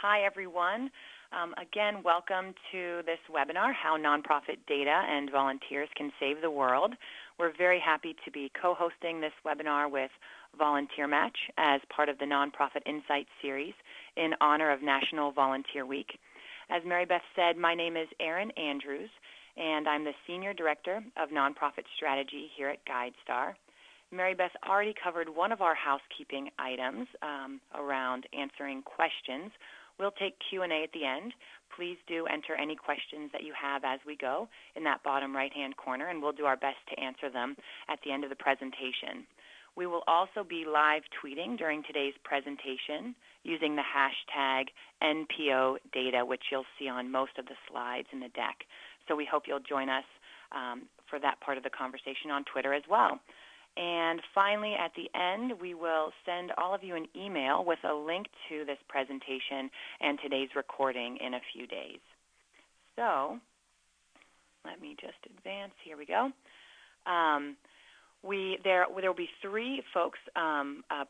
hi, everyone. Again, welcome to this webinar, How Nonprofit Data and Volunteers Can Save the World. We're very happy to be co-hosting this webinar with VolunteerMatch as part of the Nonprofit Insights series in honor of National Volunteer Week. As Mary Beth said, my name is Erinn Andrews, and I'm the Senior Director of Nonprofit Strategy here at GuideStar. Mary Beth already covered one of our housekeeping items around answering questions. We'll take Q&A at the end. Please do enter any questions that you have as we go in that bottom right-hand corner, and we'll do our best to answer them at the end of the presentation. We will also be live tweeting during today's presentation using the hashtag NPOData, which you'll see on most of the slides in the deck. So we hope you'll join us for that part of the conversation on Twitter as well. And finally, at the end, we will send all of you an email with a link to this presentation and today's recording in a few days. So let me just advance. Here we go. There will be three folks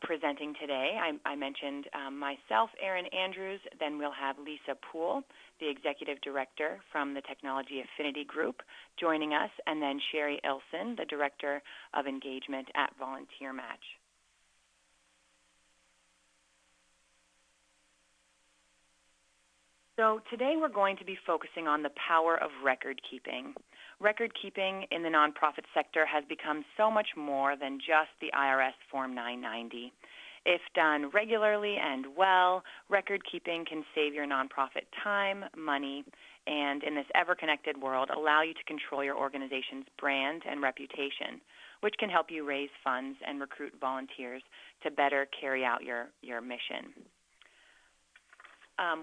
presenting today. I mentioned myself, Erinn Andrews, then we'll have Lisa Poole, the Executive Director from the Technology Affinity Group, joining us, and then Shari Ilsen, the Director of Engagement at VolunteerMatch. So today we're going to be focusing on the power of record keeping. Record keeping in the nonprofit sector has become so much more than just the IRS Form 990. If done regularly and well, record keeping can save your nonprofit time, money, and in this ever-connected world, allow you to control your organization's brand and reputation, which can help you raise funds and recruit volunteers to better carry out your mission.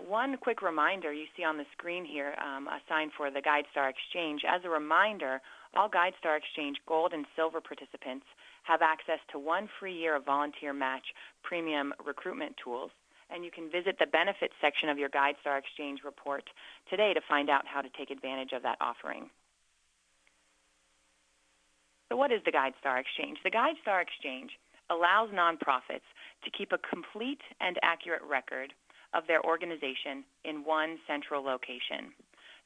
One quick reminder you see on the screen here, a sign for the GuideStar Exchange. As a reminder, all GuideStar Exchange Gold and Silver participants have access to one free year of VolunteerMatch premium recruitment tools, and you can visit the benefits section of your GuideStar Exchange report today to find out how to take advantage of that offering. So what is the GuideStar Exchange? The GuideStar Exchange allows nonprofits to keep a complete and accurate record of their organization in one central location.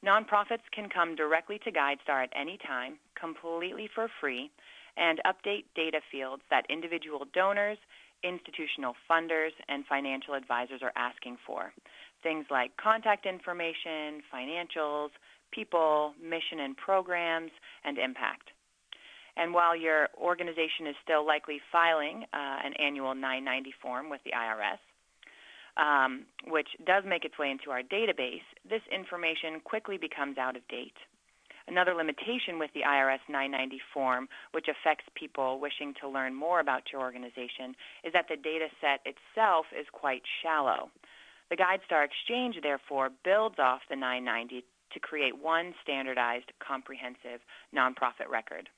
Nonprofits can come directly to GuideStar at any time, completely for free, and update data fields that individual donors, institutional funders, and financial advisors are asking for. Things like contact information, financials, people, mission and programs, and impact. And while your organization is still likely filing an annual 990 form with the IRS, which does make its way into our database, this information quickly becomes out of date. Another limitation with the IRS 990 form, which affects people wishing to learn more about your organization, is that the data set itself is quite shallow. The GuideStar Exchange, therefore, builds off the 990 to create one standardized, comprehensive nonprofit record.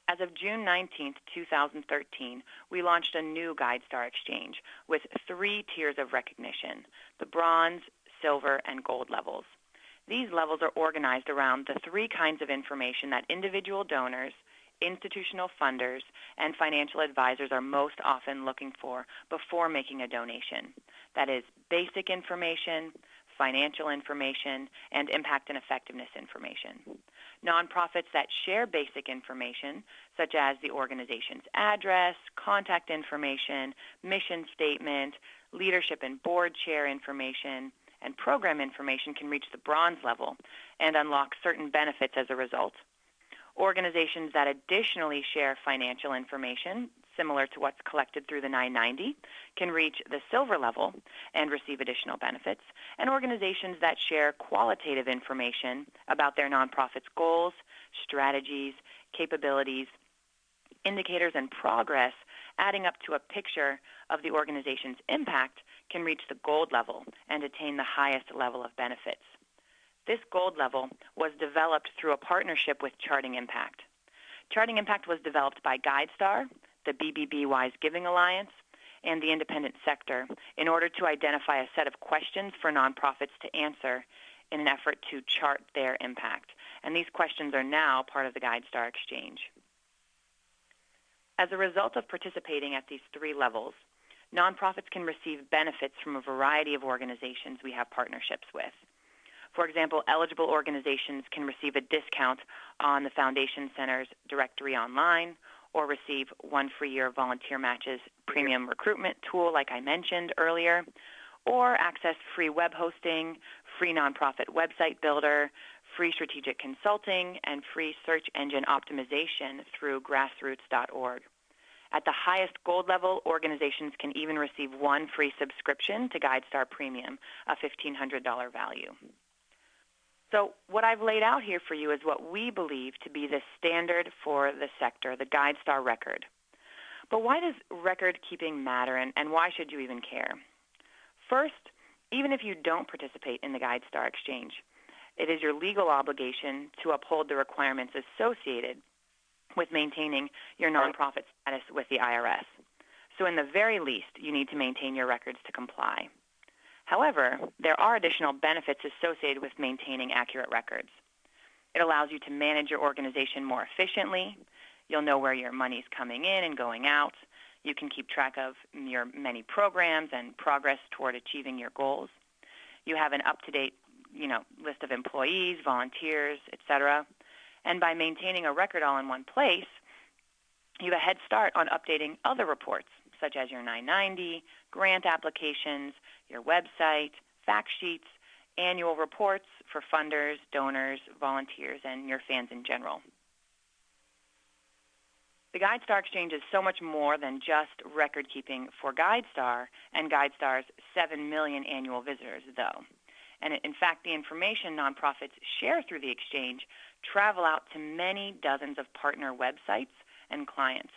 As of June 19, 2013, we launched a new GuideStar Exchange with 3 tiers of recognition, the bronze, silver, and gold levels. These levels are organized around the 3 kinds of information that individual donors, institutional funders, and financial advisors are most often looking for before making a donation. That is basic information, financial information, and impact and effectiveness information. Nonprofits that share basic information, such as the organization's address, contact information, mission statement, leadership and board chair information, and program information, can reach the bronze level and unlock certain benefits as a result. Organizations that additionally share financial information, similar to what's collected through the 990, can reach the silver level and receive additional benefits. And organizations that share qualitative information about their nonprofit's goals, strategies, capabilities, indicators, and progress, adding up to a picture of the organization's impact, can reach the gold level and attain the highest level of benefits. This gold level was developed through a partnership with Charting Impact. Charting Impact was developed by GuideStar, the BBB Wise Giving Alliance, and the independent sector in order to identify a set of questions for nonprofits to answer in an effort to chart their impact. And these questions are now part of the GuideStar Exchange. As a result of participating at these 3 levels, nonprofits can receive benefits from a variety of organizations we have partnerships with. For example, eligible organizations can receive a discount on the Foundation Center's directory online, or receive 1 free year of VolunteerMatch's premium recruitment tool, like I mentioned earlier, or access free web hosting, free nonprofit website builder, free strategic consulting, and free search engine optimization through grassroots.org. At the highest gold level, organizations can even receive 1 free subscription to GuideStar Premium, a $1,500 value. So what I've laid out here for you is what we believe to be the standard for the sector, the GuideStar record. But why does record keeping matter, and why should you even care? First, even if you don't participate in the GuideStar Exchange, it is your legal obligation to uphold the requirements associated with maintaining your nonprofit status with the IRS. So in the very least, you need to maintain your records to comply. However, there are additional benefits associated with maintaining accurate records. It allows you to manage your organization more efficiently. You'll know where your money's coming in and going out. You can keep track of your many programs and progress toward achieving your goals. You have an up-to-date, list of employees, volunteers, etc. And by maintaining a record all in one place, you have a head start on updating other reports, such as your 990, grant applications, your website, fact sheets, annual reports for funders, donors, volunteers, and your fans in general. The GuideStar Exchange is so much more than just record keeping for GuideStar and GuideStar's 7 million annual visitors, though. And in fact, the information nonprofits share through the exchange travel out to many dozens of partner websites and clients.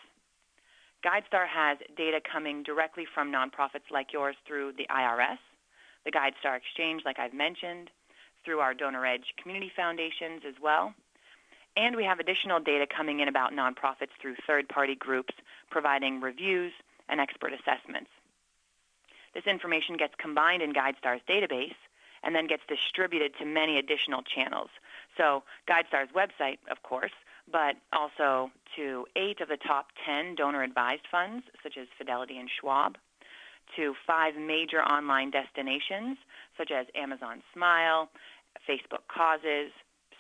GuideStar has data coming directly from nonprofits like yours through the IRS, the GuideStar Exchange, like I've mentioned, through our DonorEdge community foundations as well. And we have additional data coming in about nonprofits through third-party groups providing reviews and expert assessments. This information gets combined in GuideStar's database and then gets distributed to many additional channels. So GuideStar's website, of course, but also to 8 of the top 10 donor-advised funds, such as Fidelity and Schwab, to 5 major online destinations, such as Amazon Smile, Facebook Causes,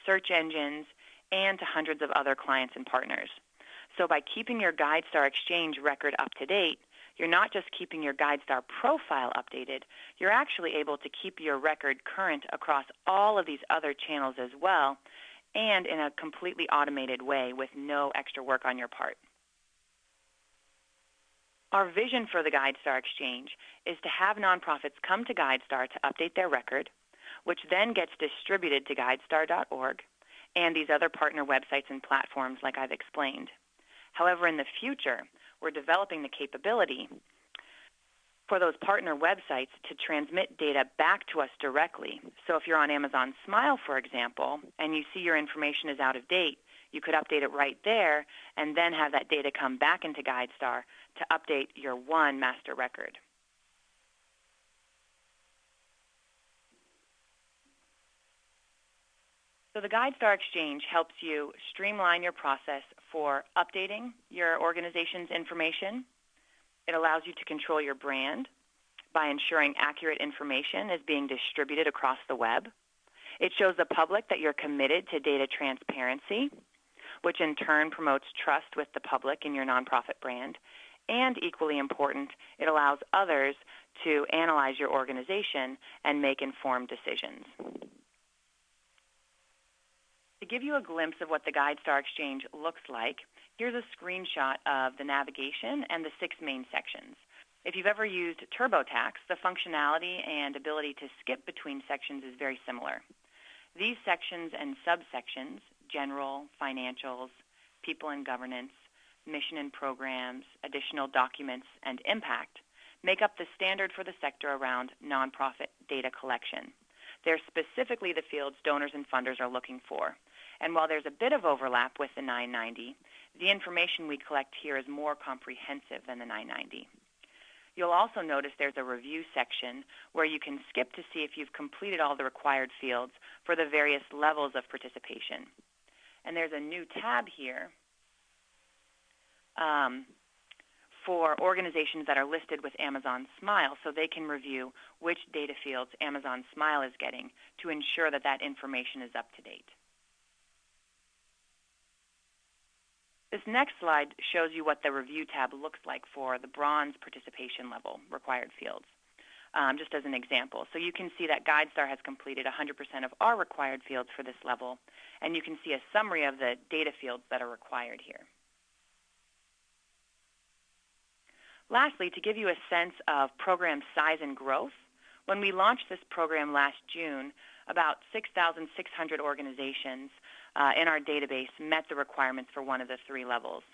search engines, and to hundreds of other clients and partners. So by keeping your GuideStar Exchange record up to date, you're not just keeping your GuideStar profile updated, you're actually able to keep your record current across all of these other channels as well, and in a completely automated way with no extra work on your part. Our vision for the GuideStar Exchange is to have nonprofits come to GuideStar to update their record, which then gets distributed to GuideStar.org and these other partner websites and platforms like I've explained. However, in the future, we're developing the capability for those partner websites to transmit data back to us directly. So if you're on Amazon Smile, for example, and you see your information is out of date, you could update it right there and then have that data come back into GuideStar to update your one master record. So the GuideStar Exchange helps you streamline your process for updating your organization's information. It allows you to control your brand by ensuring accurate information is being distributed across the web. It shows the public that you're committed to data transparency, which in turn promotes trust with the public in your nonprofit brand. And equally important, it allows others to analyze your organization and make informed decisions. To give you a glimpse of what the GuideStar Exchange looks like, here's a screenshot of the navigation and the 6 main sections. If you've ever used TurboTax, the functionality and ability to skip between sections is very similar. These sections and subsections, general, financials, people and governance, mission and programs, additional documents, and impact, make up the standard for the sector around nonprofit data collection. They're specifically the fields donors and funders are looking for. And while there's a bit of overlap with the 990, the information we collect here is more comprehensive than the 990. You'll also notice there's a review section where you can skip to see if you've completed all the required fields for the various levels of participation. And there's a new tab here for organizations that are listed with Amazon Smile so they can review which data fields Amazon Smile is getting to ensure that that information is up to date. This next slide shows you what the review tab looks like for the bronze participation level required fields, just as an example. So you can see that GuideStar has completed 100% of our required fields for this level, and you can see a summary of the data fields that are required here. Lastly, to give you a sense of program size and growth, when we launched this program last June, about 6,600 organizations in our database met the requirements for one of the three levels.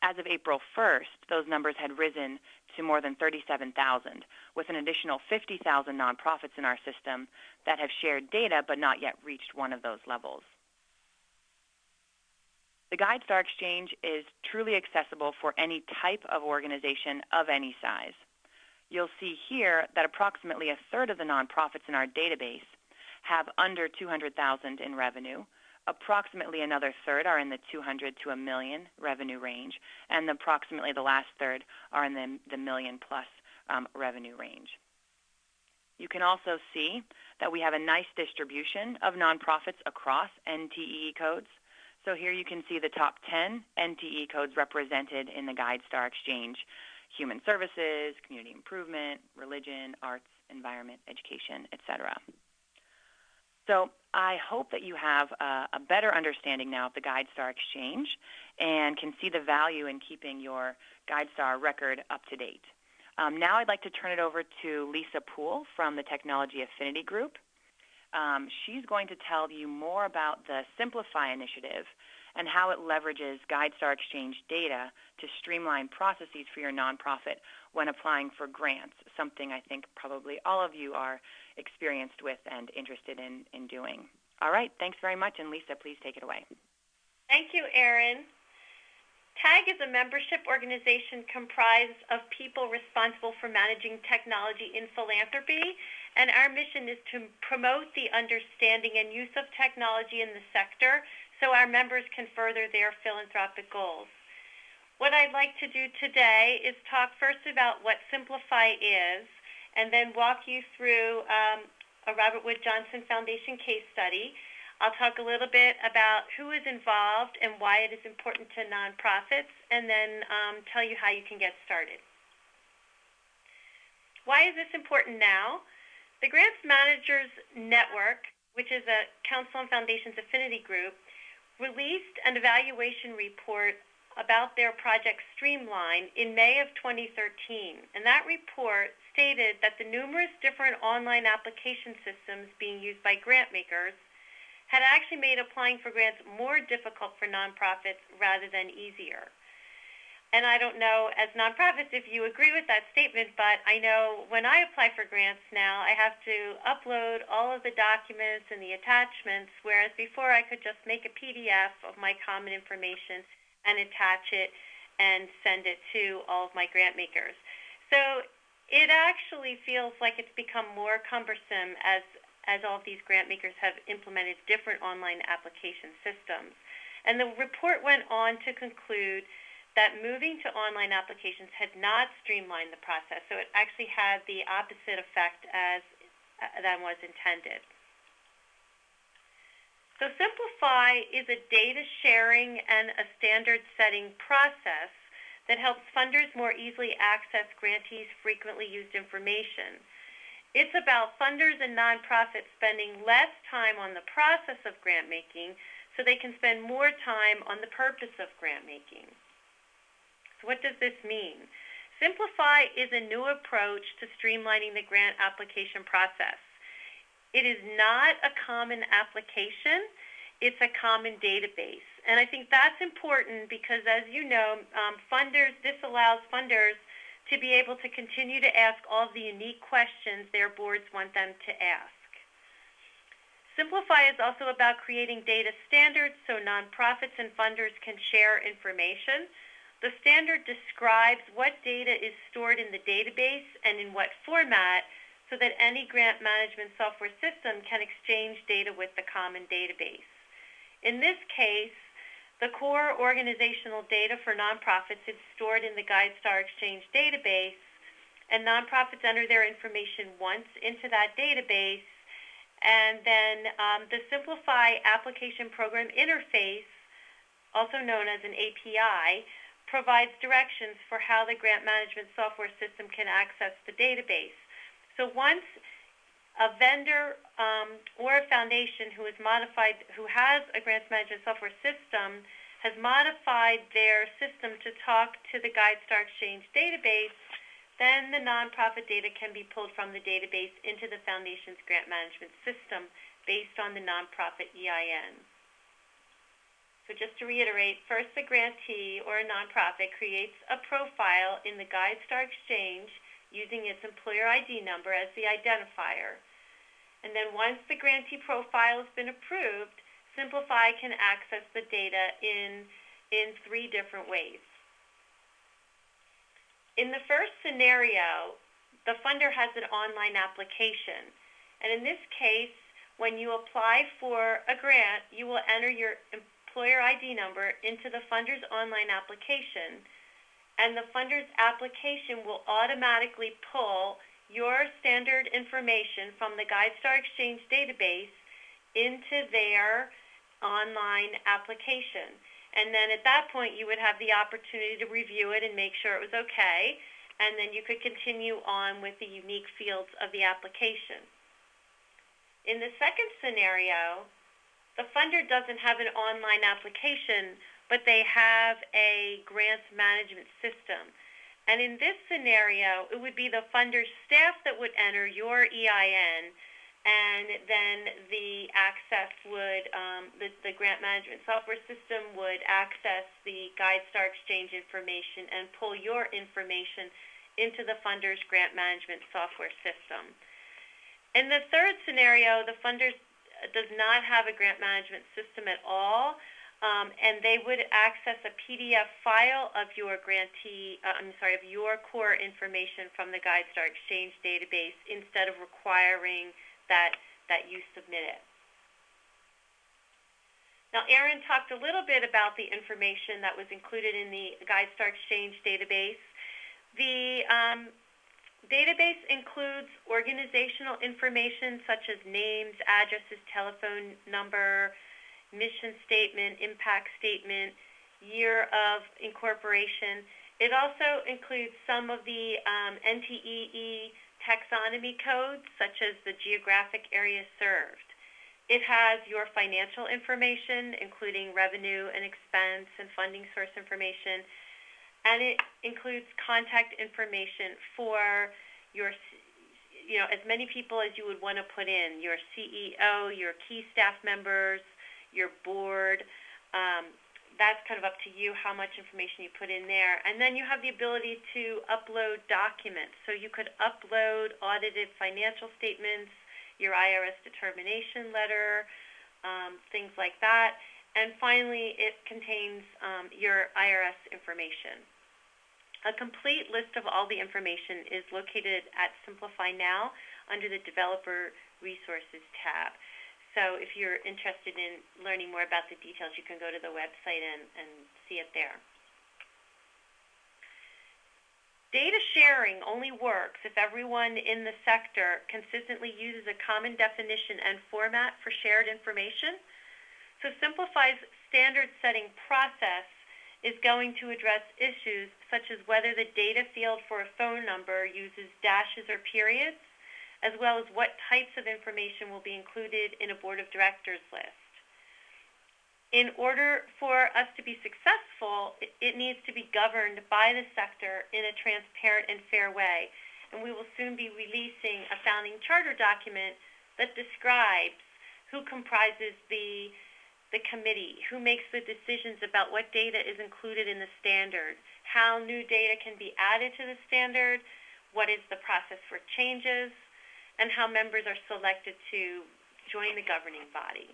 As of April 1st, those numbers had risen to more than 37,000, with an additional 50,000 nonprofits in our system that have shared data but not yet reached one of those levels. The GuideStar Exchange is truly accessible for any type of organization of any size. You'll see here that approximately a third of the nonprofits in our database have under $200,000 in revenue. Approximately another third are in the $200,000 to $1 million revenue range, and approximately the last third are in the $1 million plus revenue range. You can also see that we have a nice distribution of nonprofits across NTE codes. So here you can see the top 10 NTE codes represented in the GuideStar Exchange: human services, community improvement, religion, arts, environment, education, etc. So I hope that you have a better understanding now of the GuideStar Exchange and can see the value in keeping your GuideStar record up to date. Now I'd like to turn it over to Lisa Poole from the Technology Affinity Group. She's going to tell you more about the Simplify initiative and how it leverages GuideStar Exchange data to streamline processes for your nonprofit when applying for grants, something I think probably all of you are experienced with and interested in doing. All right, thanks very much, and Lisa, please take it away. Thank you, Erinn. TAG is a membership organization comprised of people responsible for managing technology in philanthropy, and our mission is to promote the understanding and use of technology in the sector so our members can further their philanthropic goals. What I'd like to do today is talk first about what Simplify is, and then walk you through a Robert Wood Johnson Foundation case study. I'll talk a little bit about who is involved and why it is important to nonprofits, and then tell you how you can get started. Why is this important now? The Grants Managers Network, which is a Council on Foundations Affinity group, released an evaluation report about their project Streamline in May of 2013, and that report stated that the numerous different online application systems being used by grant makers had actually made applying for grants more difficult for nonprofits rather than easier. And I don't know, as nonprofits, if you agree with that statement, but I know when I apply for grants now, I have to upload all of the documents and the attachments, whereas before I could just make a PDF of my common information and attach it and send it to all of my grant makers. So it actually feels like it's become more cumbersome as all of these grant makers have implemented different online application systems. And the report went on to conclude that moving to online applications had not streamlined the process, so it actually had the opposite effect than was intended. So Simplify is a data sharing and a standard setting process that helps funders more easily access grantees' frequently used information. It's about funders and nonprofits spending less time on the process of grant making so they can spend more time on the purpose of grant making. So what does this mean? Simplify is a new approach to streamlining the grant application process. It is not a common application, it's a common database. And I think that's important because, as you know, this allows funders to be able to continue to ask all of the unique questions their boards want them to ask. Simplify is also about creating data standards so nonprofits and funders can share information. The standard describes what data is stored in the database and in what format so that any grant management software system can exchange data with the common database. In this case, The core organizational data for nonprofits is stored in the GuideStar Exchange database, and nonprofits enter their information once into that database, and then the Simplify Application Program Interface, also known as an API, provides directions for how the grant management software system can access the database. So once a vendor or a foundation who has a grants management software system has modified their system to talk to the GuideStar Exchange database, then the nonprofit data can be pulled from the database into the foundation's grant management system based on the nonprofit EIN. So just to reiterate, first the grantee or a nonprofit creates a profile in the GuideStar Exchange using its employer ID number as the identifier. And then once the grantee profile has been approved, Simplify can access the data in 3 different ways. In the first scenario, the funder has an online application. And in this case, when you apply for a grant, you will enter your employer ID number into the funder's online application, and the funder's application will automatically pull your standard information from the GuideStar Exchange database into their online application. And then at that point, you would have the opportunity to review it and make sure it was okay, and then you could continue on with the unique fields of the application. In the second scenario, the funder doesn't have an online application, but they have a grants management system. And in this scenario, it would be the funder's staff that would enter your EIN, and then the access would, the grant management software system would access the GuideStar Exchange information and pull your information into the funder's grant management software system. In the third scenario, the funder does not have a grant management system at all, and they would access a PDF file of your of your core information from the GuideStar Exchange database instead of requiring that you submit it. Now, Erinn talked a little bit about the information that was included in the GuideStar Exchange database. The database includes organizational information such as names, addresses, telephone number, mission statement, impact statement, year of incorporation. It also includes some of the NTEE taxonomy codes, such as the geographic area served. It has your financial information, including revenue and expense and funding source information, and it includes contact information for your, as many people as you would want to put in, your CEO, your key staff members, your board. That's kind of up to you how much information you put in there. And then you have the ability to upload documents. So you could upload audited financial statements, your IRS determination letter, things like that. And finally, it contains your IRS information. A complete list of all the information is located at Simplify Now under the Developer Resources tab. So if you're interested in learning more about the details, you can go to the website and see it there. Data sharing only works if everyone in the sector consistently uses a common definition and format for shared information. So Simplify's standard setting process is going to address issues such as whether the data field for a phone number uses dashes or periods, as well as what types of information will be included in a board of directors list. In order for us to be successful, it needs to be governed by the sector in a transparent and fair way. And we will soon be releasing a founding charter document that describes who comprises the committee, who makes the decisions about what data is included in the standard, how new data can be added to the standard, what is the process for changes, and how members are selected to join the governing body.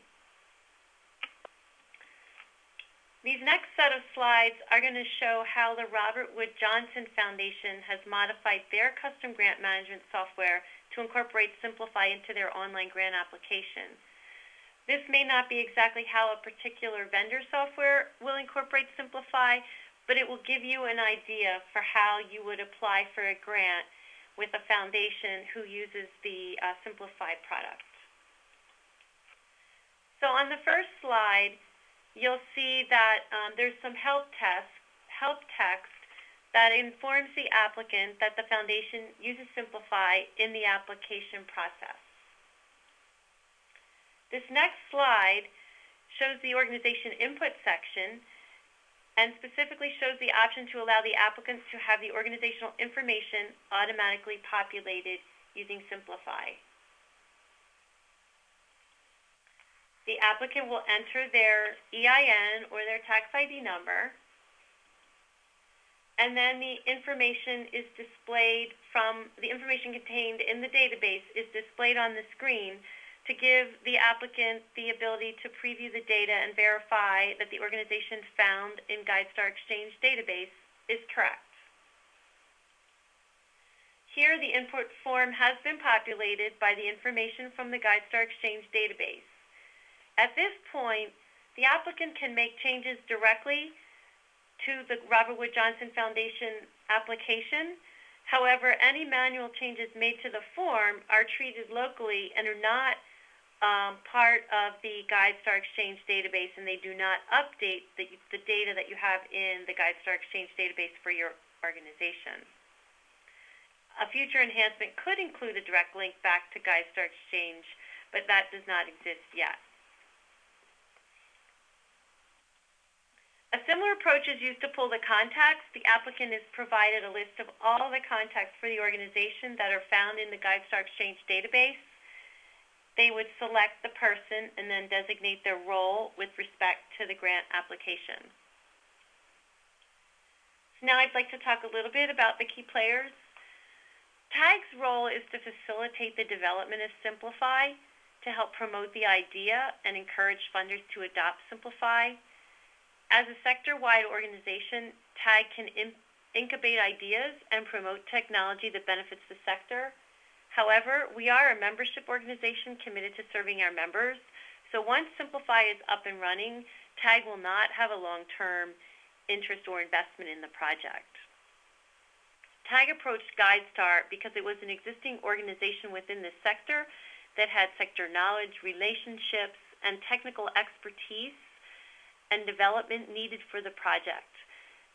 These next set of slides are going to show how the Robert Wood Johnson Foundation has modified their custom grant management software to incorporate Simplify into their online grant application. This may not be exactly how a particular vendor software will incorporate Simplify, but it will give you an idea for how you would apply for a grant with a foundation who uses the Simplify product. So on the first slide, you'll see that there's some help text that informs the applicant that the foundation uses Simplify in the application process. This next slide shows the organization input section and specifically shows the option to allow the applicants to have the organizational information automatically populated using Simplify. The applicant will enter their EIN or their tax ID number, and then the information is displayed the information contained in the database is displayed on the screen to give the applicant the ability to preview the data and verify that the organization found in GuideStar Exchange database is correct. Here, the input form has been populated by the information from the GuideStar Exchange database. At this point, the applicant can make changes directly to the Robert Wood Johnson Foundation application. However, any manual changes made to the form are treated locally and are not part of the GuideStar Exchange database, and they do not update the data that you have in the GuideStar Exchange database for your organization. A future enhancement could include a direct link back to GuideStar Exchange, but that does not exist yet. A similar approach is used to pull the contacts. The applicant is provided a list of all the contacts for the organization that are found in the GuideStar Exchange database. They would select the person and then designate their role with respect to the grant application. So now I'd like to talk a little bit about the key players. TAG's role is to facilitate the development of Simplify, to help promote the idea and encourage funders to adopt Simplify. As a sector-wide organization, TAG can incubate ideas and promote technology that benefits the sector. However, we are a membership organization committed to serving our members, so once Simplify is up and running, TAG will not have a long-term interest or investment in the project. TAG approached GuideStar because it was an existing organization within the sector that had sector knowledge, relationships, and technical expertise and development needed for the project.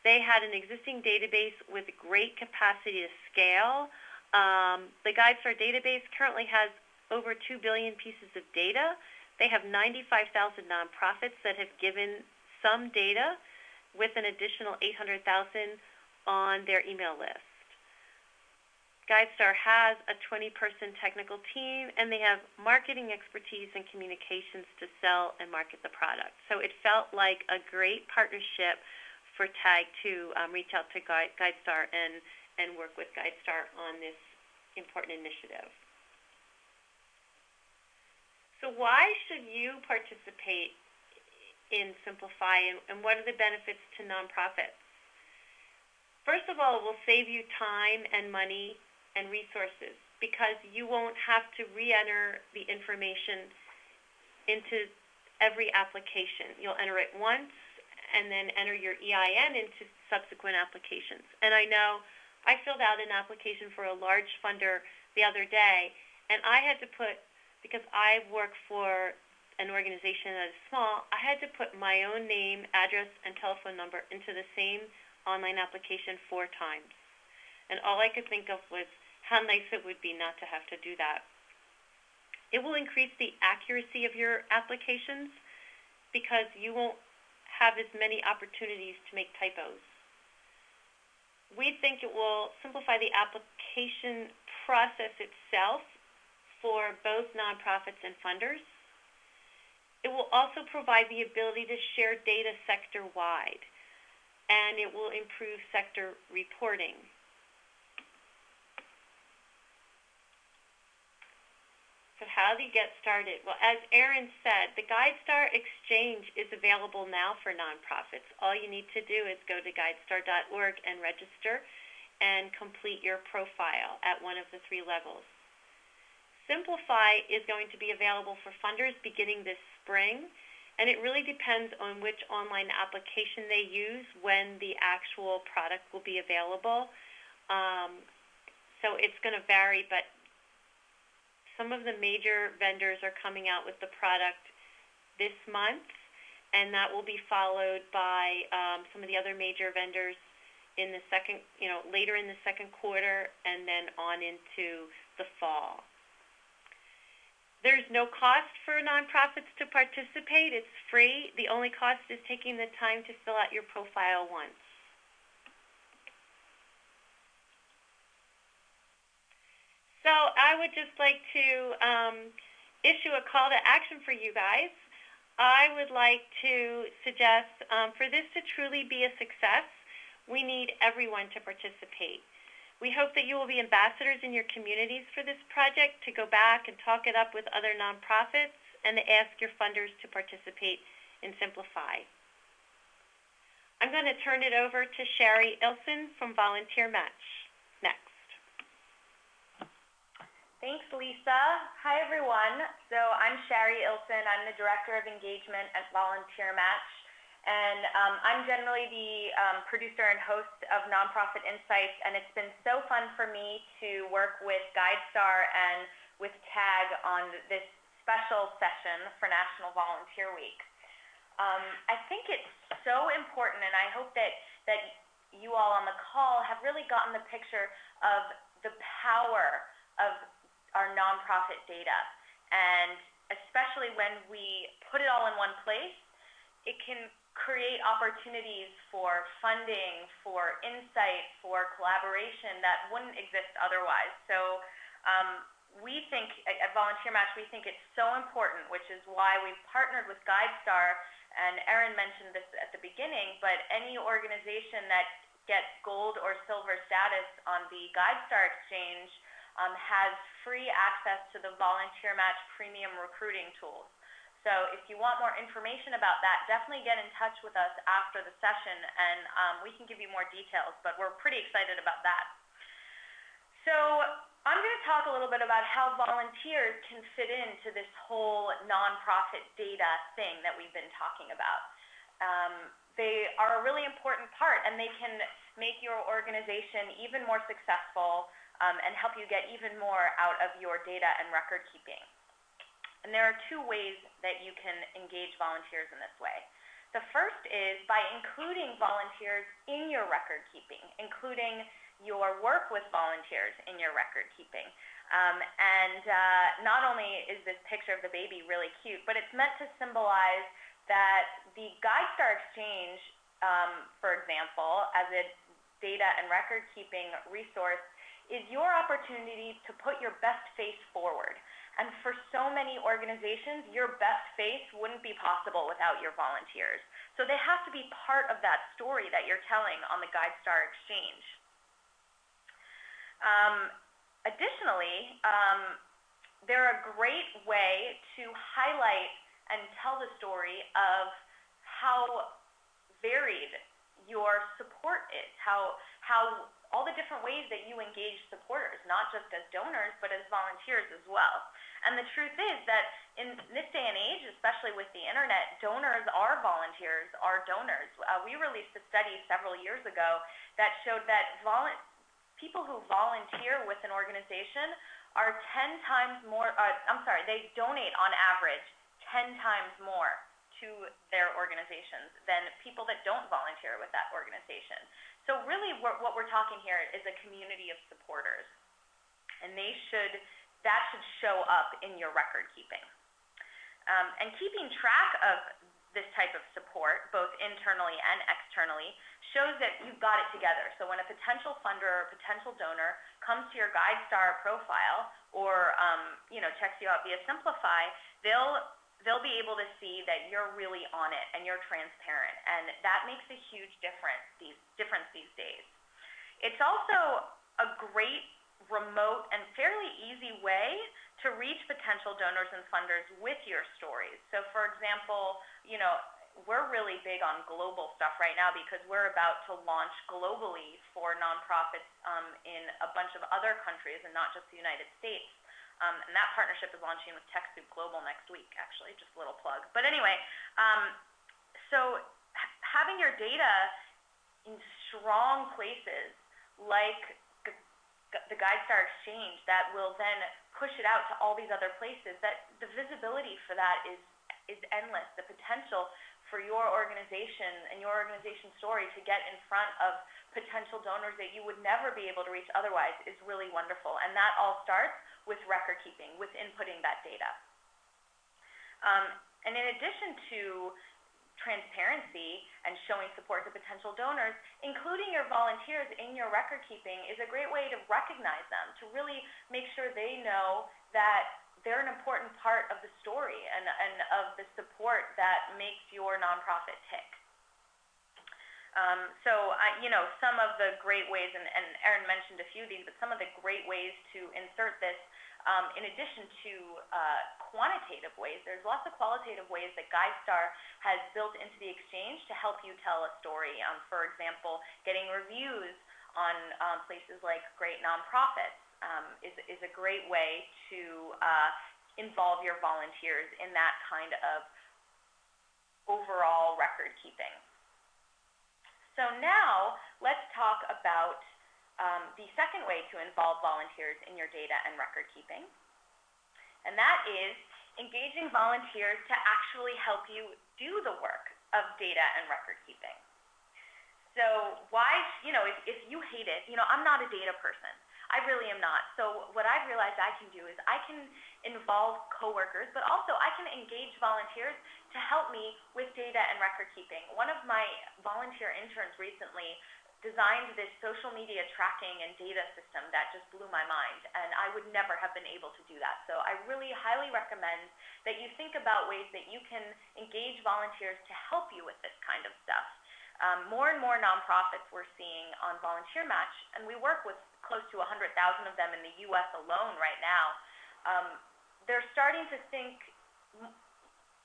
They had an existing database with great capacity to scale. The GuideStar database currently has over 2 billion pieces of data. They have 95,000 nonprofits that have given some data with an additional 800,000 on their email list. GuideStar has a 20-person technical team, and they have marketing expertise and communications to sell and market the product. So it felt like a great partnership for TAG to reach out to GuideStar and work with GuideStar on this important initiative. So why should you participate in Simplify, and what are the benefits to nonprofits? First of all, it will save you time and money and resources because you won't have to re-enter the information into every application. You'll enter it once and then enter your EIN into subsequent applications. And I know I filled out an application for a large funder the other day, and I had to put, because I work for an organization that is small, I had to put my own name, address, and telephone number into the same online application 4 times. And all I could think of was how nice it would be not to have to do that. It will increase the accuracy of your applications because you won't have as many opportunities to make typos. We think it will simplify the application process itself for both nonprofits and funders. It will also provide the ability to share data sector-wide, and it will improve sector reporting. So how do you get started? Well, as Erinn said, the GuideStar Exchange is available now for nonprofits. All you need to do is go to guidestar.org and register and complete your profile at one of the 3 levels. Simplify is going to be available for funders beginning this spring, and it really depends on which online application they use when the actual product will be available. So it's going to vary, but some of the major vendors are coming out with the product this month, and that will be followed by some of the other major vendors in the second, later in the second quarter, and then on into the fall. There's no cost for nonprofits to participate. It's free. The only cost is taking the time to fill out your profile once. So I would just like to issue a call to action for you guys. I would like to suggest for this to truly be a success, we need everyone to participate. We hope that you will be ambassadors in your communities for this project, to go back and talk it up with other nonprofits, and to ask your funders to participate in Simplify. I'm going to turn it over to Shari Ilsen from VolunteerMatch next. Thanks, Lisa. Hi, everyone. So I'm Shari Ilsen. I'm the Director of Engagement at VolunteerMatch. And I'm generally the producer and host of Nonprofit Insights, and it's been so fun for me to work with GuideStar and with TAG on this special session for National Volunteer Week. I think it's so important, and I hope that you all on the call have really gotten the picture of the power of our nonprofit data. And especially when we put it all in one place, it can create opportunities for funding, for insight, for collaboration that wouldn't exist otherwise. So we think, at VolunteerMatch, we think it's so important, which is why we've partnered with GuideStar, and Erinn mentioned this at the beginning, but any organization that gets gold or silver status on the GuideStar Exchange has free access to the VolunteerMatch premium recruiting tools. So if you want more information about that, definitely get in touch with us after the session, and we can give you more details, but we're pretty excited about that. So I'm going to talk a little bit about how volunteers can fit into this whole nonprofit data thing that we've been talking about. They are a really important part, and they can make your organization even more successful and help you get even more out of your data and record keeping. And there are two ways that you can engage volunteers in this way. The first is by including volunteers in your record keeping, including your work with volunteers in your record keeping. Not only is this picture of the baby really cute, but it's meant to symbolize that the GuideStar Exchange, for example, as a data and record keeping resource, is your opportunity to put your best face forward. And for so many organizations, your best face wouldn't be possible without your volunteers. So they have to be part of that story that you're telling on the GuideStar Exchange. Additionally, they're a great way to highlight and tell the story of how varied your support is, how all the different ways that you engage supporters, not just as donors, but as volunteers as well. And the truth is that in this day and age, especially with the internet, donors are volunteers, are donors. We released a study several years ago that showed that people who volunteer with an organization are 10 times more, they donate on average 10 times more to their organizations than people that don't volunteer with that organization. So really what we're talking here is a community of supporters, and that should show up in your record keeping. And keeping track of this type of support, both internally and externally, shows that you've got it together. So when a potential funder or potential donor comes to your GuideStar profile or checks you out via Simplify, they'll be able to see that you're really on it and you're transparent, and that makes a huge difference these days. It's also a great remote and fairly easy way to reach potential donors and funders with your stories. So for example, we're really big on global stuff right now because we're about to launch globally for nonprofits in a bunch of other countries and not just the United States. And that partnership is launching with TechSoup Global next week, actually, just a little plug. But anyway, so having your data in strong places like the GuideStar Exchange that will then push it out to all these other places, that the visibility for that is endless. The potential for your organization and your organization story to get in front of potential donors that you would never be able to reach otherwise is really wonderful. And that all starts with record keeping, with inputting that data. And in addition to transparency and showing support to potential donors, including your volunteers in your record keeping is a great way to recognize them, to really make sure they know that they're an important part of the story and of the support that makes your nonprofit tick. Some of the great ways, and Erinn mentioned a few of these, but some of the great ways to insert this, in addition to quantitative ways, there's lots of qualitative ways that GuideStar has built into the exchange to help you tell a story. For example, getting reviews on places like great nonprofits is a great way to involve your volunteers in that kind of overall record keeping. So now let's talk about the second way to involve volunteers in your data and record keeping, and that is engaging volunteers to actually help you do the work of data and record keeping. So why, if you hate it, I'm not a data person. I really am not. So what I've realized I can do is I can involve coworkers, but also I can engage volunteers to help me with data and record keeping. One of my volunteer interns recently designed this social media tracking and data system that just blew my mind, and I would never have been able to do that. So I really highly recommend that you think about ways that you can engage volunteers to help you with this kind of stuff. More and more nonprofits we're seeing on VolunteerMatch, and we work with close to 100,000 of them in the U.S. alone right now, they're starting to think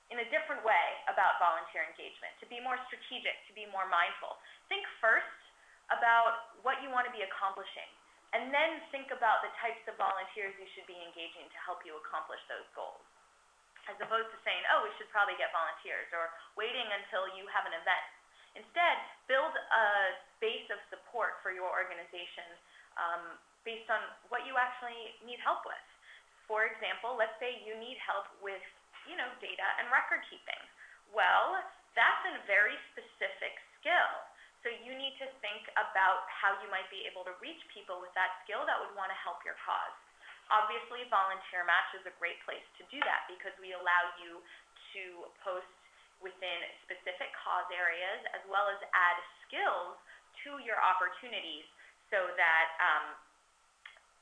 in a different way about volunteer engagement, to be more strategic, to be more mindful. Think first about what you want to be accomplishing, and then think about the types of volunteers you should be engaging to help you accomplish those goals, as opposed to saying, oh, we should probably get volunteers, or waiting until you have an event. Instead, build a base of support for your organization based on what you actually need help with. For example, let's say you need help with data and record keeping. Well, that's a very specific skill. So you need to think about how you might be able to reach people with that skill that would want to help your cause. Obviously, VolunteerMatch is a great place to do that because we allow you to post within specific cause areas as well as add skills to your opportunities so that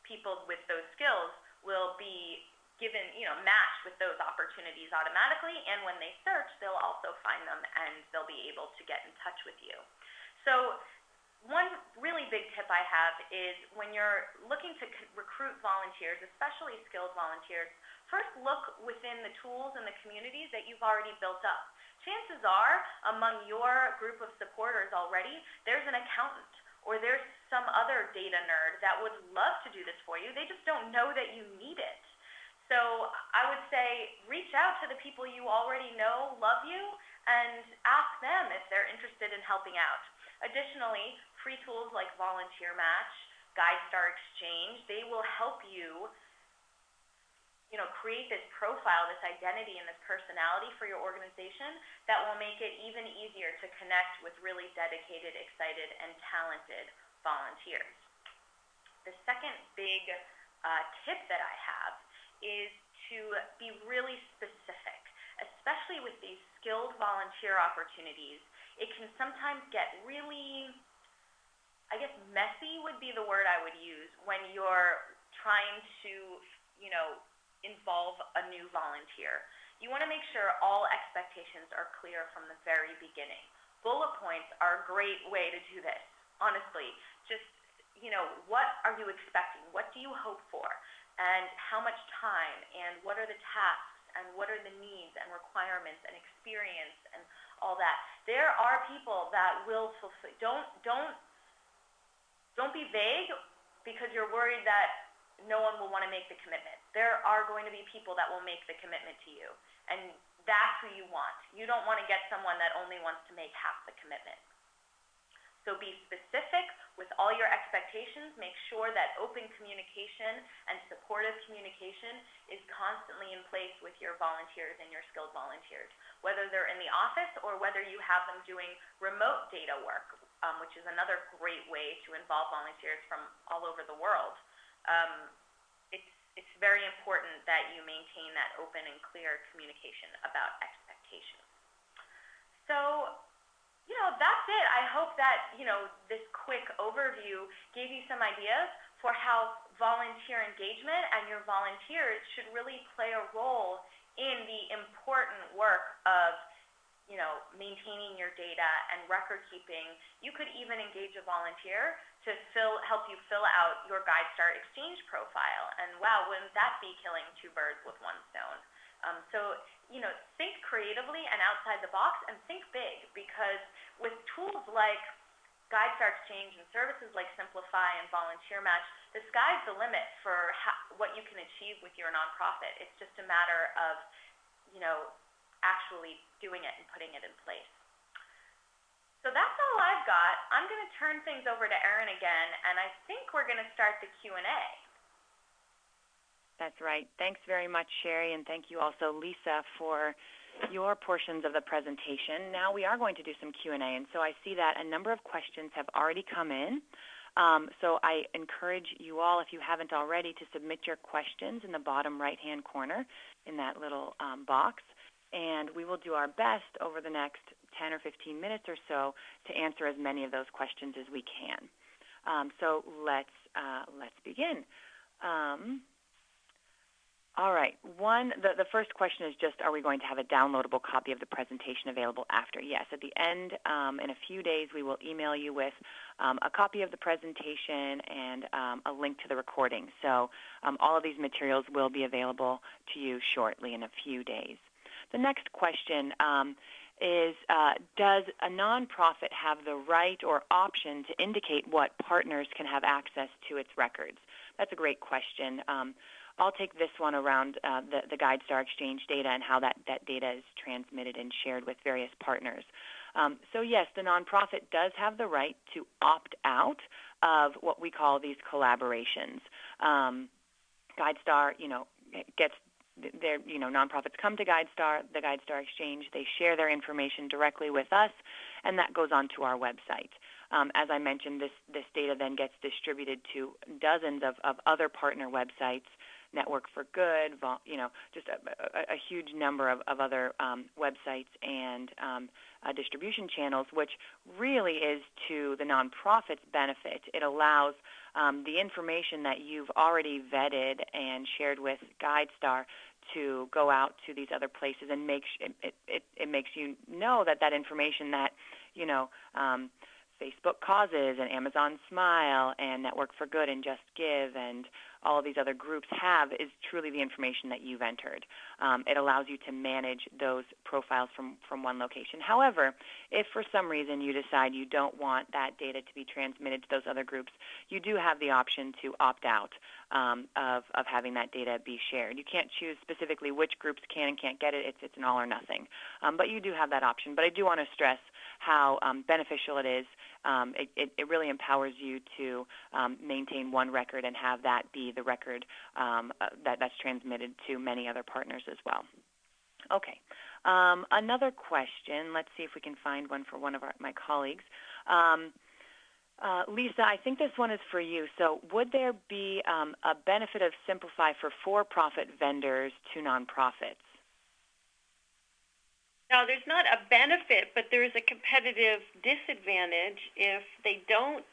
people with those skills will be given, matched with those opportunities automatically, and when they search, they'll also find them and they'll be able to get in touch with you. So one really big tip I have is when you're looking to recruit volunteers, especially skilled volunteers, first look within the tools and the communities that you've already built up. Chances are, among your group of supporters already, there's an accountant or there's some other data nerd that would love to do this for you. They just don't know that you need it. So I would say reach out to the people you already know love you and ask them if they're interested in helping out. Additionally, free tools like VolunteerMatch, GuideStar Exchange, they will help you create this profile, this identity, and this personality for your organization that will make it even easier to connect with really dedicated, excited, and talented volunteers. The second big tip that I have is to be really specific, especially with these skilled volunteer opportunities. It can sometimes get really, messy would be the word I would use when you're trying to, involve a new volunteer. You want to make sure all expectations are clear from the very beginning. Bullet points are a great way to do this, honestly. Just, what are you expecting? What do you hope for? And how much time? And what are the tasks? And what are the needs and requirements and experience and all that? There are people that will fulfill. Don't be vague because you're worried that no one will want to make the commitment. there are going to be people that will make the commitment to you, and that's who you want. You don't want to get someone that only wants to make half the commitment. So be specific with all your expectations. Make sure that open communication and supportive communication is constantly in place with your volunteers and your skilled volunteers, whether they're in the office or whether you have them doing remote data work, which is another great way to involve volunteers from all over the world. It's very important that you maintain that open and clear communication about expectations. So, that's it. I hope that, this quick overview gave you some ideas for how volunteer engagement and your volunteers should really play a role in the important work of, maintaining your data and record keeping. You could even engage a volunteer to help you fill out your GuideStar Exchange profile. And wow, wouldn't that be killing two birds with one stone? So, think creatively and outside the box, and think big, because with tools like GuideStar Exchange and services like Simplify and VolunteerMatch, the sky's the limit for what you can achieve with your nonprofit. It's just a matter of, actually doing it and putting it in place. So that's all I've got. I'm going to turn things over to Erinn again, and I think we're going to start the Q&A. That's right. Thanks very much, Shari, and thank you also, Lisa, for your portions of the presentation. Now we are going to do some Q&A, and so I see that a number of questions have already come in. So I encourage you all, if you haven't already, to submit your questions in the bottom right-hand corner in that little box, and we will do our best over the next 10 or 15 minutes or so to answer as many of those questions as we can. So let's begin. All right. The first question is just, are we going to have a downloadable copy of the presentation available after? Yes. At the end, in a few days, we will email you with a copy of the presentation and a link to the recording. So all of these materials will be available to you shortly in a few days. The next question is, does a nonprofit have the right or option to indicate what partners can have access to its records? That's a great question. I'll take this one around the GuideStar Exchange data and how that data is transmitted and shared with various partners. So yes, the nonprofit does have the right to opt out of what we call these collaborations. GuideStar, gets their, nonprofits come to GuideStar, the GuideStar Exchange. They share their information directly with us, and that goes onto our website. As I mentioned, this data then gets distributed to dozens of other partner websites, Network for Good, just a huge number of other websites and distribution channels, which really is to the nonprofit's benefit. It allows the information that you've already vetted and shared with GuideStar to go out to these other places, and it makes you know that information that, Facebook Causes and Amazon Smile and Network for Good and Just Give and all of these other groups have is truly the information that you've entered. It allows you to manage those profiles from one location. However, if for some reason you decide you don't want that data to be transmitted to those other groups, you do have the option to opt out of having that data be shared. You can't choose specifically which groups can and can't get it. It's an all or nothing. But you do have that option. But I do want to stress how beneficial it is. It really empowers you to maintain one record and have that be the record that's transmitted to many other partners as well. Okay. Another question. Let's see if we can find one for one of my colleagues. Lisa, I think this one is for you. So would there be a benefit of Simplify for-profit vendors to nonprofits? No, there's not a benefit, but there is a competitive disadvantage if they don't,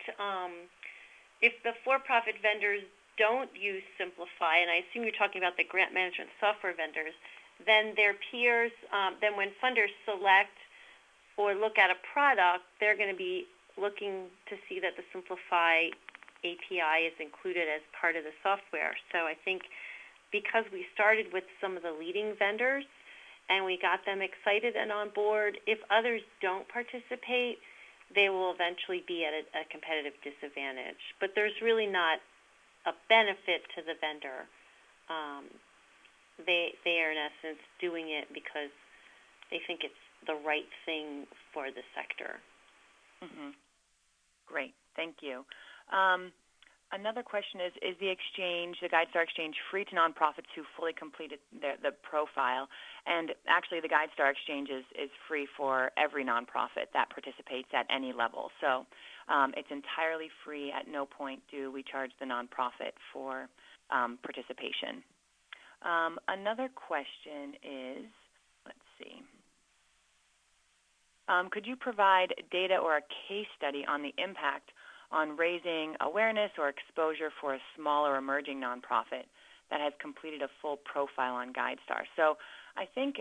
if the for-profit vendors don't use Simplify, and I assume you're talking about the grant management software vendors, then their peers, then when funders select or look at a product, they're going to be looking to see that the Simplify API is included as part of the software. So I think because we started with some of the leading vendors and we got them excited and on board, if others don't participate, they will eventually be at a competitive disadvantage. But there's really not a benefit to the vendor they are in essence doing it because they think it's the right thing for the sector. Mm-hmm. Great, thank you. Another question is the exchange, the GuideStar Exchange, free to nonprofits who fully completed the profile? And actually, the GuideStar Exchange is free for every nonprofit that participates at any level. So it's entirely free. At no point do we charge the nonprofit for participation. Another question is, let's see. Could you provide data or a case study on the impact on raising awareness or exposure for a small or emerging nonprofit that has completed a full profile on GuideStar? So I think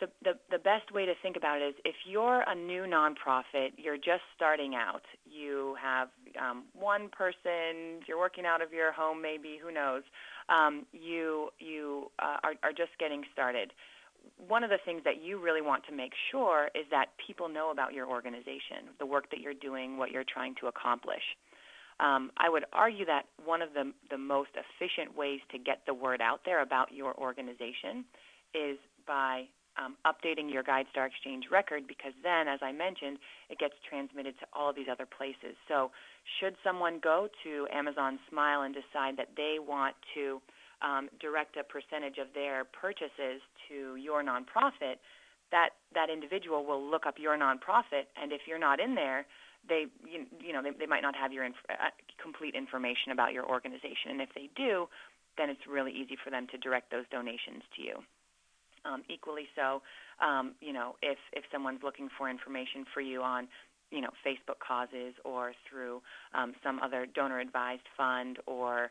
the best way to think about it is if you're a new nonprofit, you're just starting out, you have one person, you're working out of your home maybe, who knows, you are just getting started. One of the things that you really want to make sure is that people know about your organization, the work that you're doing, what you're trying to accomplish. I would argue that one of the most efficient ways to get the word out there about your organization is by updating your GuideStar Exchange record, because then, as I mentioned, it gets transmitted to all of these other places. So should someone go to Amazon Smile and decide that they want to direct a percentage of their purchases to your nonprofit, that individual will look up your nonprofit, and if you're not in there, they might not have your complete information about your organization. And if they do, then it's really easy for them to direct those donations to you. Equally so, if someone's looking for information for you on Facebook causes or through some other donor-advised fund or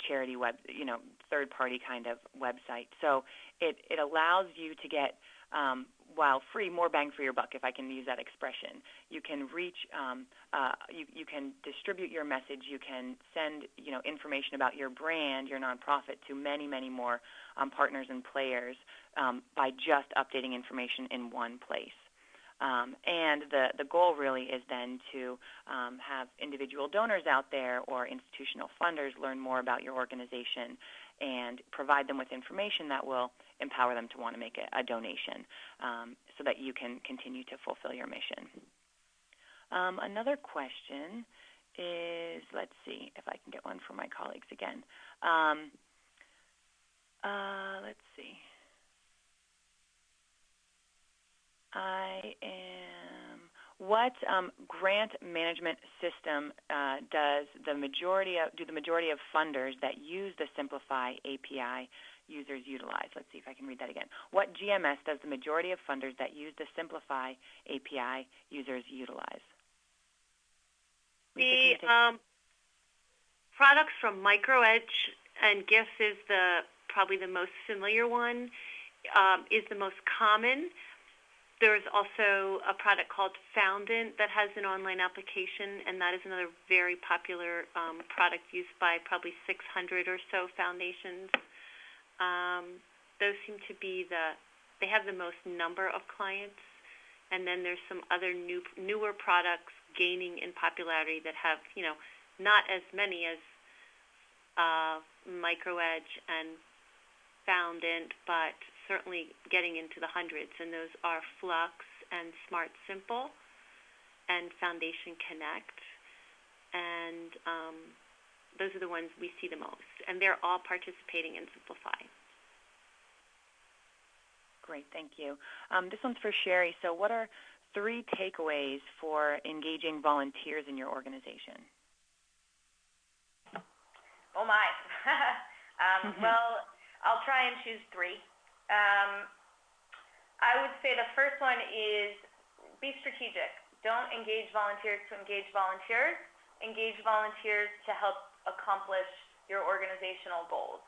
charity third-party kind of website. So it allows you to get, while free, more bang for your buck, if I can use that expression. You can reach, you can distribute your message. You can send, information about your brand, your nonprofit, to many, many more partners and players by just updating information in one place. And the goal really is then to have individual donors out there or institutional funders learn more about your organization and provide them with information that will empower them to want to make a donation so that you can continue to fulfill your mission. Another question is, let's see if I can get one from my colleagues again. Let's see. What grant management system do the majority of funders that use the Simplify API users utilize? Let's see if I can read that again. What GMS does the majority of funders that use the Simplify API users utilize? The products from MicroEdge and GIFs is probably the most familiar one, is the most common. There's also a product called Foundant that has an online application, and that is another very popular product used by probably 600 or so foundations. Those seem to be they have the most number of clients, and then there's some other newer products gaining in popularity that have, not as many as MicroEdge and Foundant, but certainly getting into the hundreds, and those are Flux and Smart Simple and Foundation Connect, and those are the ones we see the most, and they're all participating in Simplify. Great, thank you. This one's for Shari. So what are 3 takeaways for engaging volunteers in your organization? Oh, my. Well, I'll try and choose 3. I would say the first one is be strategic. Don't engage volunteers to engage volunteers. Engage volunteers to help accomplish your organizational goals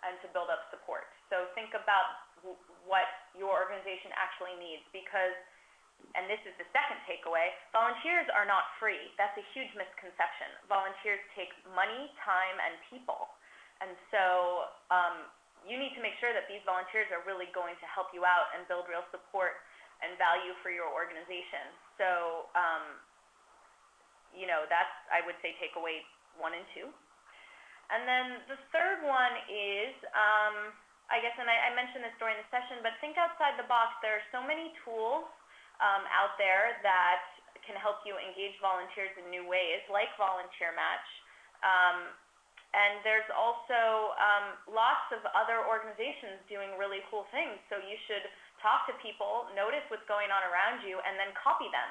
and to build up support. So think about what your organization actually needs, because, and this is the second takeaway, volunteers are not free. That's a huge misconception. Volunteers take money, time, and people. And so you need to make sure that these volunteers are really going to help you out and build real support and value for your organization. So, that's, I would say, takeaway 1 and 2. And then the third one is, I guess, and I mentioned this during the session, but think outside the box. There are so many tools out there that can help you engage volunteers in new ways, like VolunteerMatch. And there's also lots of other organizations doing really cool things. So you should talk to people, notice what's going on around you, and then copy them.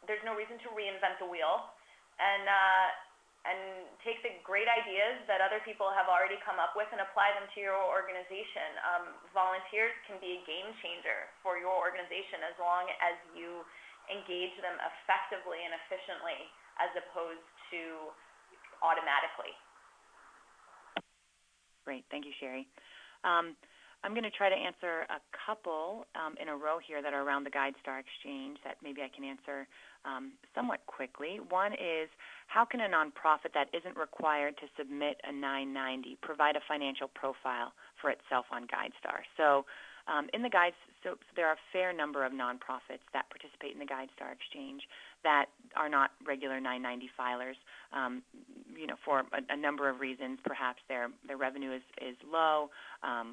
There's no reason to reinvent the wheel. And take the great ideas that other people have already come up with and apply them to your organization. Volunteers can be a game changer for your organization as long as you engage them effectively and efficiently as opposed to automatically. Great. Thank you, Shari. I'm going to try to answer a couple in a row here that are around the GuideStar Exchange that maybe I can answer somewhat quickly. One is, how can a nonprofit that isn't required to submit a 990 provide a financial profile for itself on GuideStar? So in the so there are a fair number of nonprofits that participate in the GuideStar Exchange that are not regular 990 filers, for a number of reasons. Perhaps their revenue is low,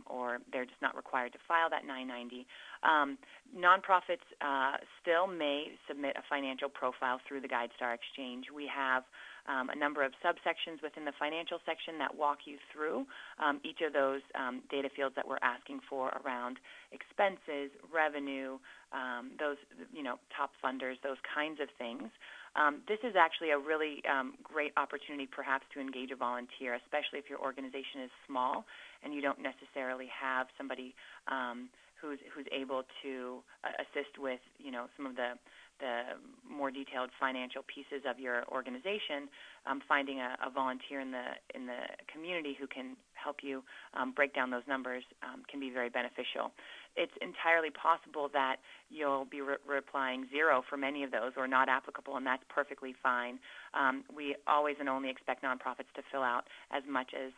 or they're just not required to file that 990. Nonprofits still may submit a financial profile through the GuideStar Exchange. We have a number of subsections within the financial section that walk you through each of those data fields that we're asking for around expenses, revenue, those top funders, those kinds of things. This is actually a really great opportunity perhaps to engage a volunteer, especially if your organization is small and you don't necessarily have somebody who's able to assist with some of the more detailed financial pieces of your organization. Finding a volunteer in the community who can help you break down those numbers can be very beneficial. It's entirely possible that you'll be replying 0 for many of those or not applicable, and that's perfectly fine. We always and only expect nonprofits to fill out as much as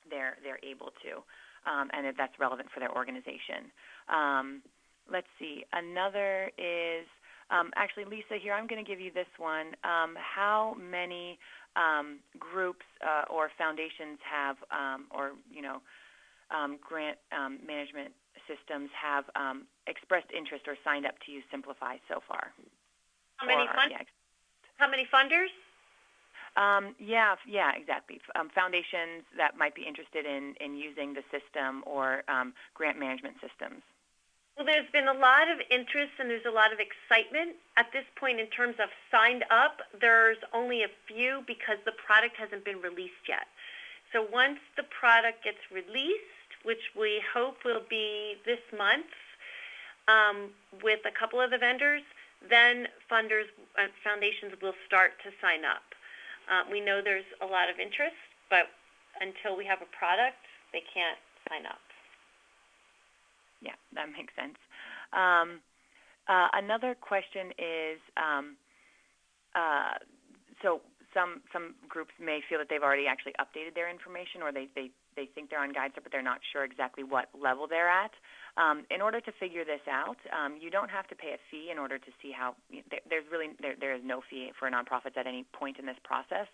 they're able to, and if that's relevant for their organization. Let's see. Another is, actually, Lisa, here I'm going to give you this one. How many groups or foundations have, grant management systems have expressed interest or signed up to use Simplify so far? How many funders? Yeah, exactly. Foundations that might be interested in using the system or grant management systems. Well, there's been a lot of interest and there's a lot of excitement at this point in terms of signed up. There's only a few because the product hasn't been released yet. So once the product gets released, which we hope will be this month with a couple of the vendors, then funders and foundations will start to sign up. We know there's a lot of interest, but until we have a product, they can't sign up. Yeah, that makes sense. Another question is, so some groups may feel that they've already actually updated their information, or they think they're on GuideStar, but they're not sure exactly what level they're at. In order to figure this out, you don't have to pay a fee in order to see how. There is no fee for nonprofits at any point in this process.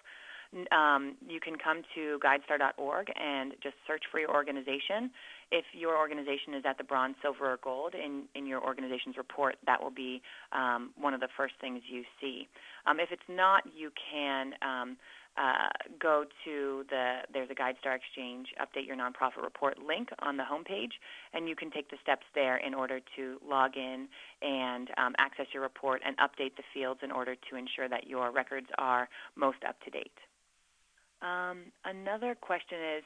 You can come to GuideStar.org and just search for your organization. If your organization is at the bronze, silver, or gold in your organization's report, that will be one of the first things you see. If it's not, you can go to there's a GuideStar Exchange Update Your Nonprofit Report link on the homepage, and you can take the steps there in order to log in and access your report and update the fields in order to ensure that your records are most up to date. Another question is,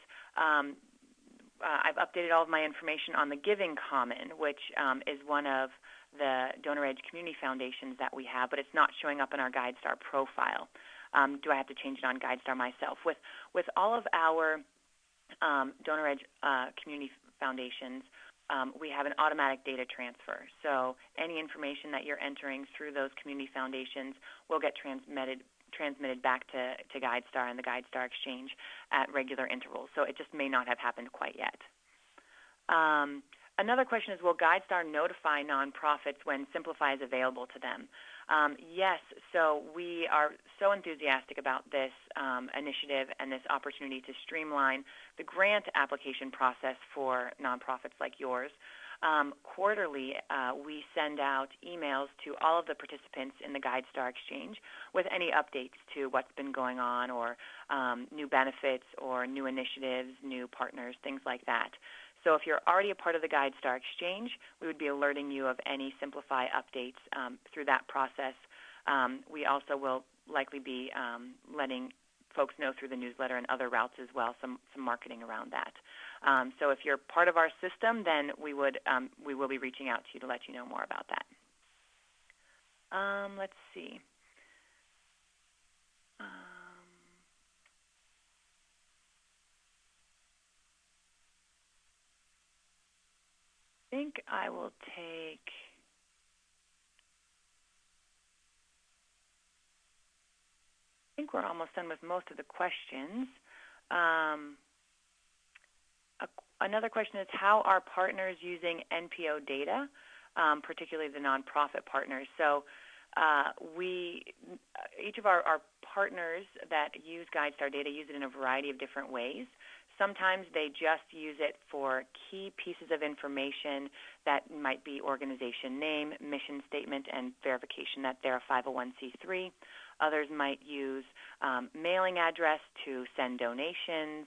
I've updated all of my information on the Giving Common, which is one of the DonorEdge community foundations that we have, but it's not showing up in our GuideStar profile. Do I have to change it on GuideStar myself? With all of our DonorEdge community foundations, we have an automatic data transfer. So any information that you're entering through those community foundations will get transmitted back to GuideStar and the GuideStar Exchange at regular intervals. So it just may not have happened quite yet. Another question is, will GuideStar notify nonprofits when Simplify is available to them? Yes, so we are so enthusiastic about this initiative and this opportunity to streamline the grant application process for nonprofits like yours. Quarterly, we send out emails to all of the participants in the GuideStar Exchange with any updates to what's been going on, or new benefits or new initiatives, new partners, things like that. So if you're already a part of the GuideStar Exchange, we would be alerting you of any Simplify updates through that process. We also will likely be letting folks know through the newsletter and other routes as well, some marketing around that. So if you're part of our system, then we will be reaching out to you to let you know more about that. Let's see. I think I will take... I think we're almost done with most of the questions. Another question is, how are partners using NPO data, particularly the nonprofit partners? So each of our partners that use GuideStar data use it in a variety of different ways. Sometimes they just use it for key pieces of information that might be organization name, mission statement, and verification that they're a 501c3. Others might use mailing address to send donations.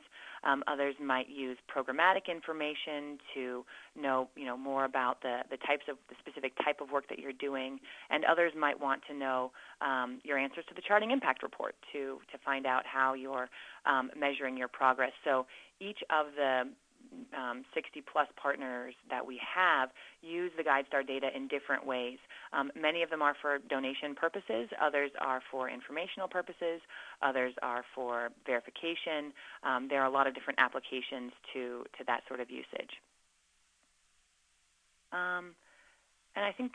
Others might use programmatic information to know, more about the specific type of work that you're doing. And others might want to know your answers to the charting impact report to find out how you're measuring your progress. So each of the 60-plus partners that we have use the GuideStar data in different ways. Many of them are for donation purposes. Others are for informational purposes. Others are for verification. There are a lot of different applications to that sort of usage. And I think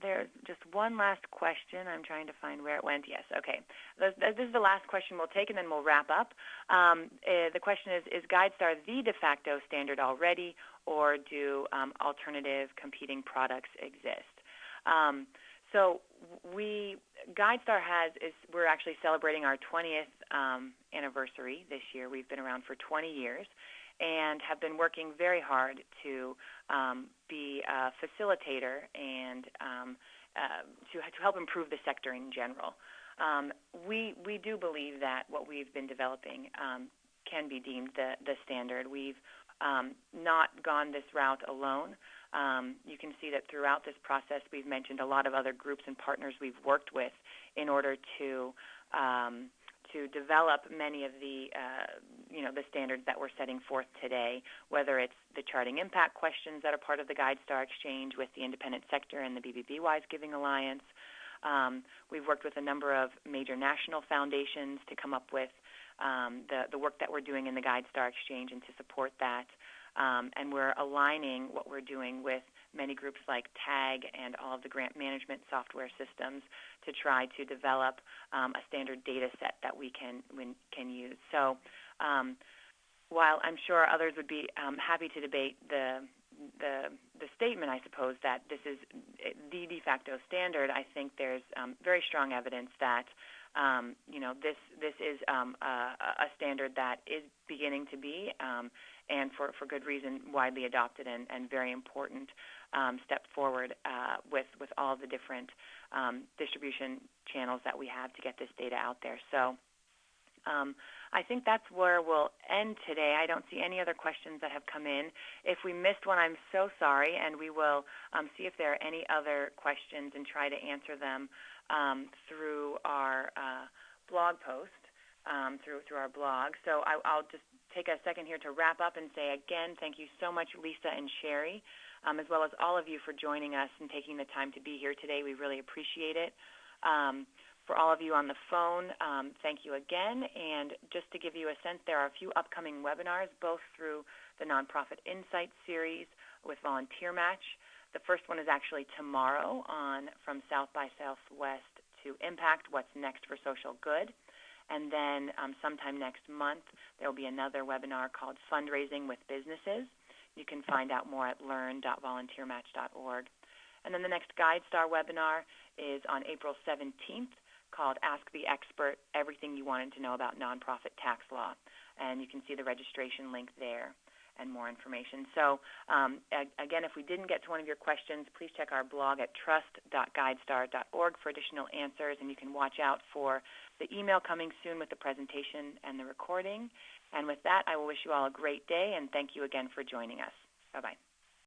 there's just one last question. I'm trying to find where it went. Yes, okay. This is the last question we'll take, and then we'll wrap up. The question is GuideStar the de facto standard already, or do alternative competing products exist? So GuideStar we're actually celebrating our 20th anniversary this year. We've been around for 20 years and have been working very hard to be a facilitator and to help improve the sector in general. We do believe that what we've been developing can be deemed the standard. We've not gone this route alone. You can see that throughout this process we've mentioned a lot of other groups and partners we've worked with in order to develop many of the the standards that we're setting forth today, whether it's the charting impact questions that are part of the GuideStar Exchange with the independent sector and the BBB-Wise Giving Alliance. We've worked with a number of major national foundations to come up with the work that we're doing in the GuideStar Exchange and to support that. And we're aligning what we're doing with many groups like TAG and all of the grant management software systems to try to develop a standard data set that we can use. So while I'm sure others would be happy to debate the statement, I suppose, that this is the de facto standard, I think there's very strong evidence that this is a standard that is beginning to be, and for good reason, widely adopted and very important step forward with all the different distribution channels that we have to get this data out there. So I think that's where we'll end today. I don't see any other questions that have come in. If we missed one, I'm so sorry, and we will see if there are any other questions and try to answer them through our blog post, through our blog. So I'll just take a second here to wrap up and say again, thank you so much, Lisa and Shari, as well as all of you for joining us and taking the time to be here today. We really appreciate it. For all of you on the phone, thank you again. And just to give you a sense, there are a few upcoming webinars, both through the Nonprofit Insights series with VolunteerMatch. The first one is actually tomorrow on From South by Southwest to Impact, What's Next for Social Good. And then sometime next month, there will be another webinar called Fundraising with Businesses, You can find out more at learn.volunteermatch.org. And then the next GuideStar webinar is on April 17th, called Ask the Expert, Everything You Wanted to Know About Nonprofit Tax Law. And you can see the registration link there and more information. So again, if we didn't get to one of your questions, please check our blog at trust.guidestar.org for additional answers, and you can watch out for the email coming soon with the presentation and the recording. And with that, I will wish you all a great day, and thank you again for joining us. Bye-bye.